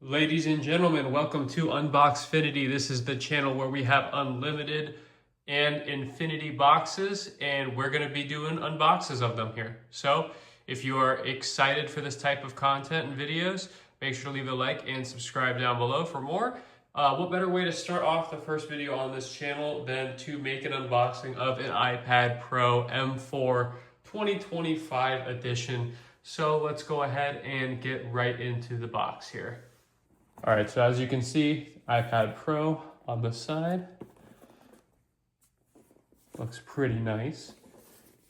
Ladies and gentlemen, welcome to Unboxfinity. This is the channel where we have unlimited and infinity boxes, and we're going to be doing unboxes of them here. So if you are excited for this type of content and videos, make sure to leave a like and subscribe down below for more. What better way to start off the first video on this channel than to make an unboxing of an iPad Pro M4 2025 edition. So let's go ahead and get right into the box here. All right, so as you can see, iPad Pro on the side. Looks pretty nice.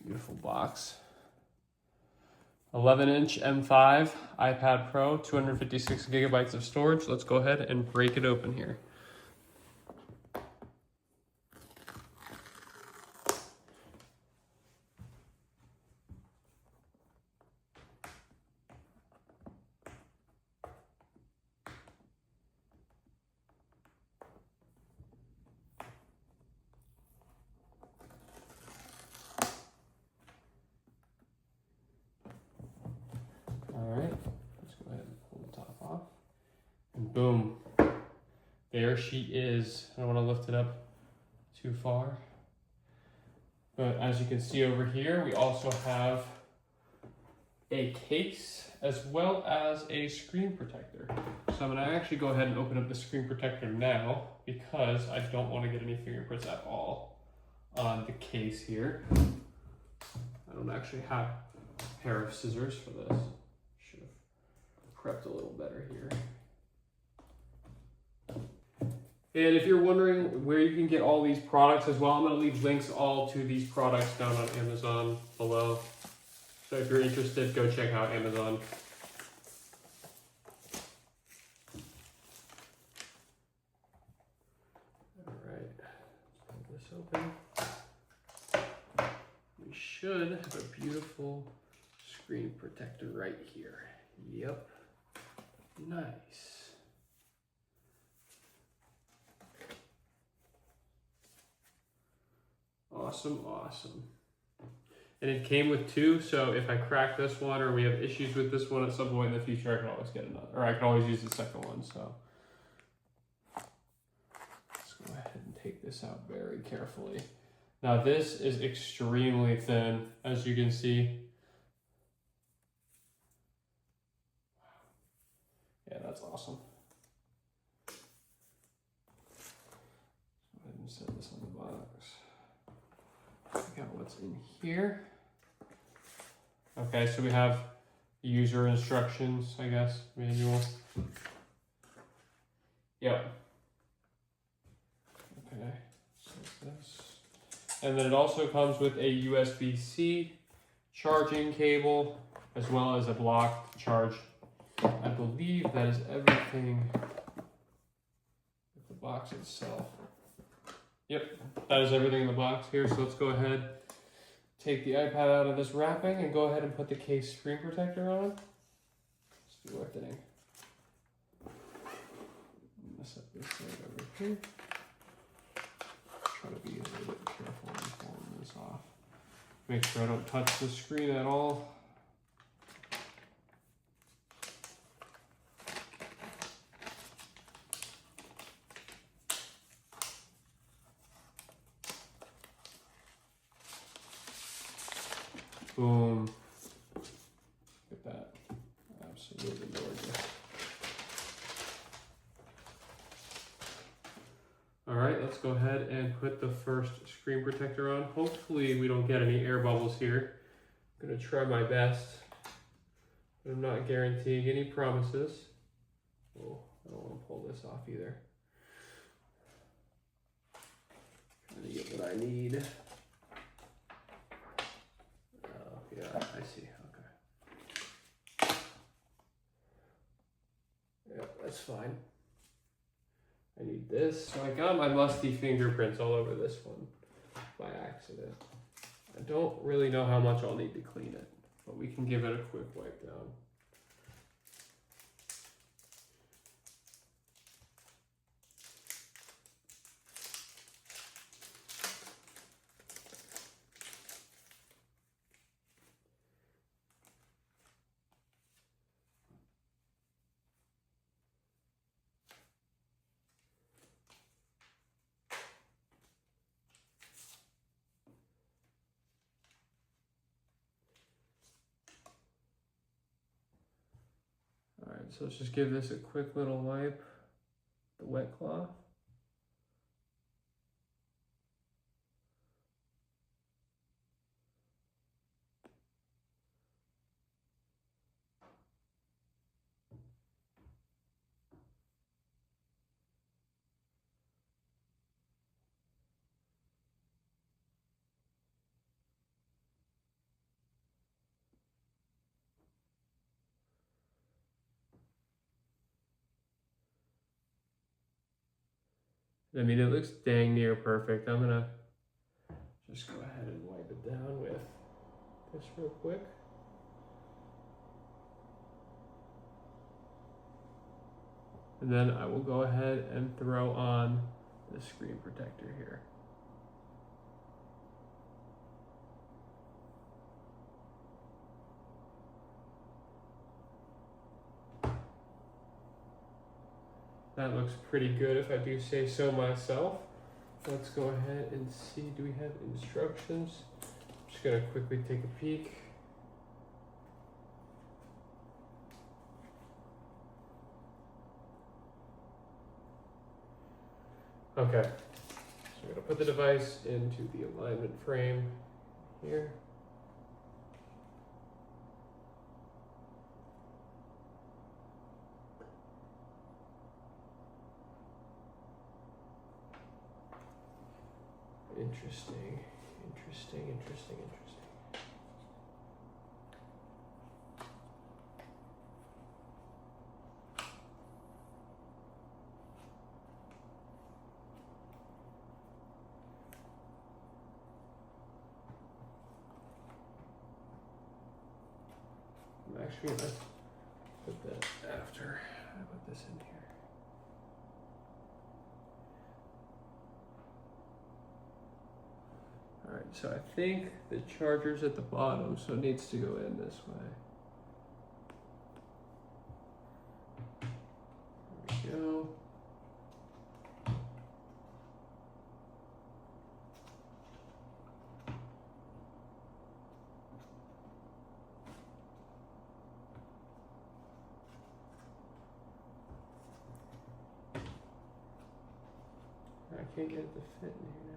Beautiful box. 11-inch M5 iPad Pro, 256 gigabytes of storage. Let's go ahead and break it open here. All right, let's go ahead and pull the top off. And boom, there she is. I don't want to lift it up too far. But as you can see over here, we also have a case as well as a screen protector. So I'm going to actually go ahead and open up the screen protector now because I don't want to get any fingerprints at all on the case here. I don't actually have a pair of scissors for this. Should have prepped a little better here. And if you're wondering where you can get all these products as well, I'm going to leave links all to these products down on Amazon below. So if you're interested, go check out Amazon. All right, let's pull this open. We should have a beautiful screen protector right here. Yep, nice. Awesome, awesome. And it came with two, so if I crack this one or we have issues with this one at some point in the future, I can always get another, or I can always use the second one, so. Let's go ahead and take this out very carefully. Now this is extremely thin, as you can see. Yeah, that's awesome. Go ahead and set this on the box. Check out what's in here. Okay, so we have user instructions, I guess, manual. Yep. Okay, so this. And then it also comes with a USB-C charging cable, as well as a block to charge. I believe that is everything with the box itself. Yep, that is everything in the box here. So let's go ahead, take the iPad out of this wrapping and go ahead and put the case screen protector on. Let's do our thing. I'm gonna set this right over here. Try to be a little bit careful when pulling this off. Make sure I don't touch the screen at all. Boom. Look at that. Absolutely gorgeous. All right, let's go ahead and put the first screen protector on. Hopefully we don't get any air bubbles here. I'm gonna try my best, but I'm not guaranteeing any promises. Oh, I don't want to pull this off either. Trying to get what I need. Yeah, I see, okay. Yep, that's fine. I need this. So I got my musty fingerprints all over this one by accident. I don't really know how much I'll need to clean it, but we can give it a quick wipe down. so let's just give this a quick little wipe, the wet cloth. I mean, it looks dang near perfect. I'm gonna just go ahead and wipe it down with this real quick. And then I will go ahead and throw on the screen protector here. That looks pretty good if I do say so myself. Let's go ahead and see, do we have instructions? I'm just gonna quickly take a peek. Okay, so I'm gonna put the device into the alignment frame here. Interesting. I'm actually gonna put that after I put this in here. All right, so I think the charger's at the bottom, so it needs to go in this way. There we go. I can't get it to fit in here now.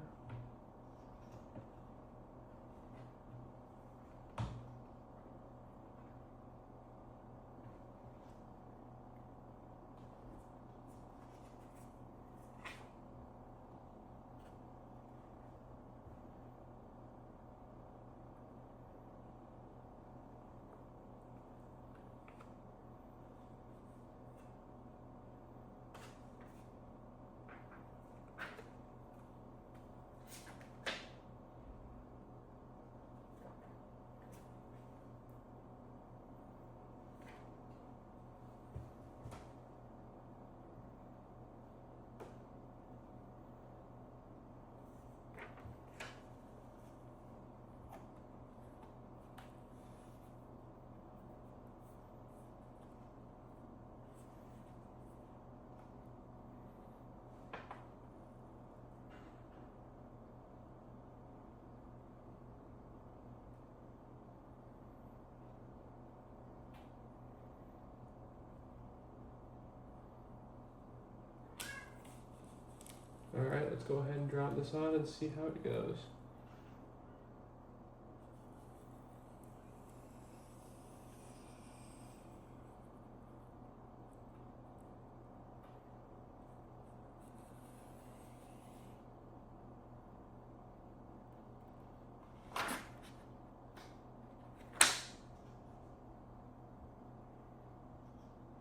All right, let's go ahead and drop this on and see how it goes.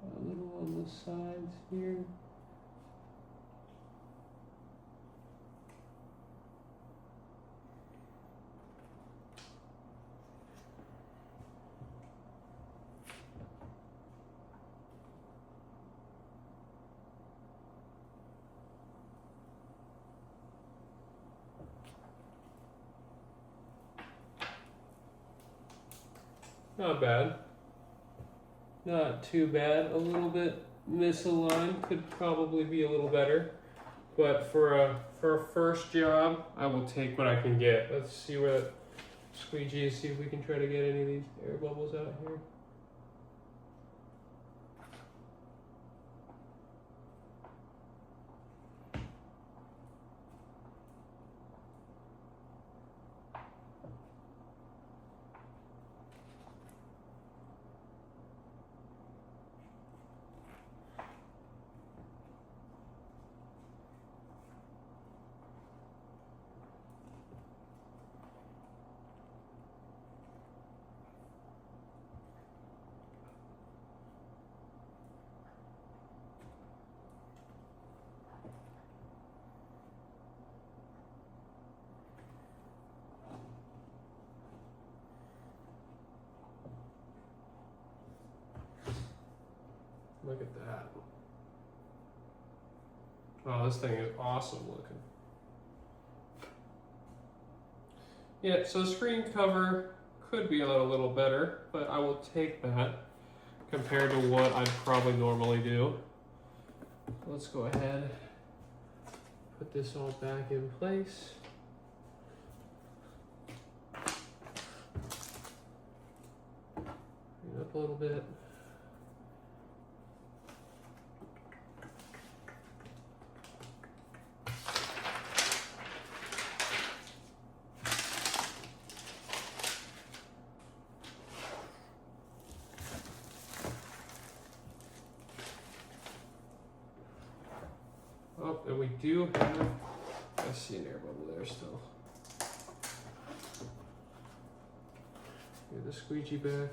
A little on the sides here. Not bad. Not too bad. A little bit misaligned. Could probably be a little better. But for a first job, I will take what I can get. Let's see where that squeegee is. See if we can try to get any of these air bubbles out here. Look at that. Oh, this thing is awesome looking. Yeah, so the screen cover could be a little better, but I will take that compared to what I'd probably normally do. Let's go ahead, put this all back in place. Bring it up a little bit. Oh, and we do have, I see an air bubble there still. Get the squeegee back.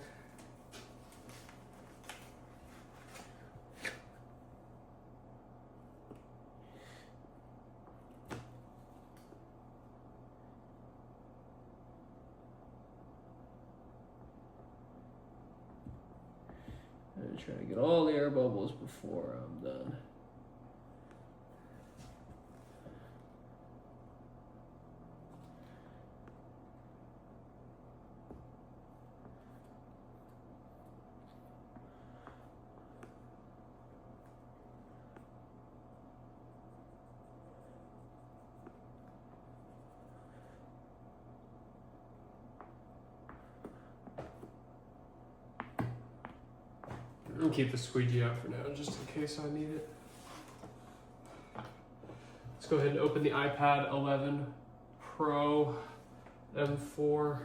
And try to get all the air bubbles before I'm done. I'll keep the squeegee out for now, just in case I need it. Let's go ahead and open the iPad 11 Pro M4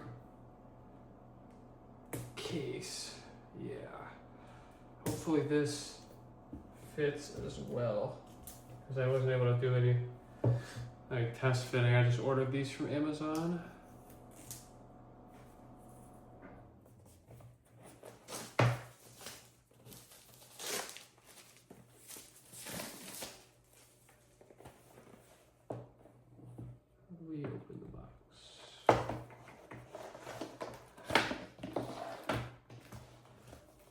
case. Yeah. Hopefully this fits as well, because I wasn't able to do any like test fitting. I just ordered these from Amazon. We open the box.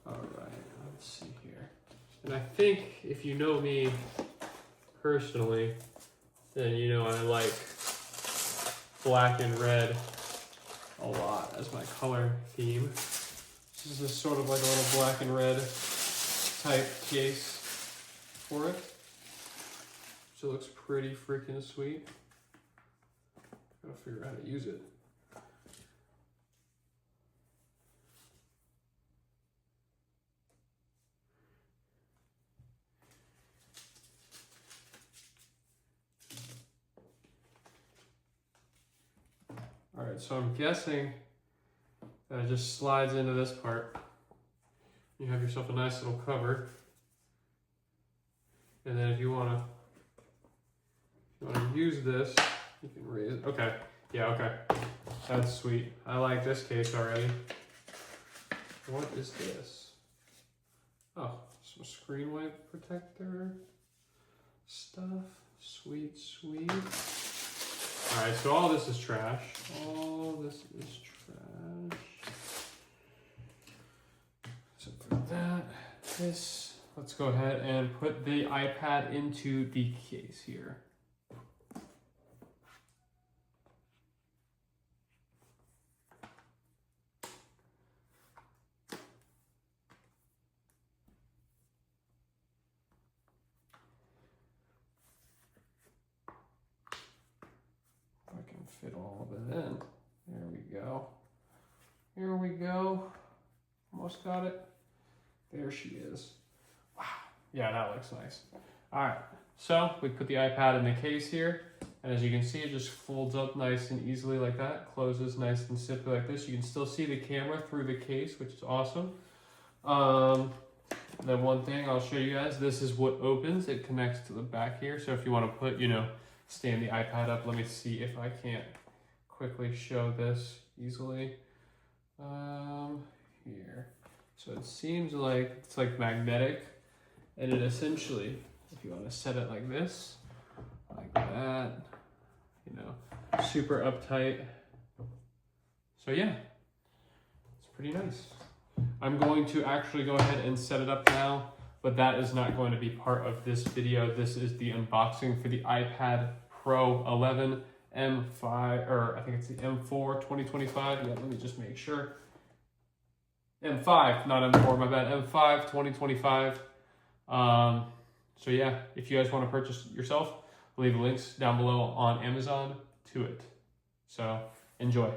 All right, let's see here. And I think if you know me personally, then you know I like black and red a lot as my color theme. This is sort of like a little black and red type case for it. So it looks pretty freaking sweet. Gotta figure out how to use it. All right, so I'm guessing that it just slides into this part. You have yourself a nice little cover. And then if you wanna use this, you can raise it. Okay, yeah, okay. That's sweet. I like this case already. What is this? Oh, some screen wipe protector stuff. Sweet, sweet. All right, so all this is trash. All this is trash. So for that, this, let's go ahead and put the iPad into the case here. Fit all of it in. There we go. Here we go. Almost got it. There she is. Wow. Yeah, that looks nice. All right. So we put the iPad in the case here. And as you can see, it just folds up nice and easily like that. Closes nice and simply like this. You can still see the camera through the case, which is awesome. Then one thing I'll show you guys, this is what opens. It connects to the back here. So if you want to put, stand the iPad up. Let me see if I can't quickly show this easily. Here. So it seems like it's like magnetic, and it essentially, if you want to set it like this, like that, super uptight. So yeah, it's pretty nice. I'm going to actually go ahead and set it up now. but that is not going to be part of this video. This is the unboxing for the iPad Pro 11 M5, or I think it's the M4 2025. Yeah, let me just make sure. M5, not M4, my bad. M5 2025. So yeah, if you guys want to purchase yourself, I'll leave the links down below on Amazon to it. So enjoy.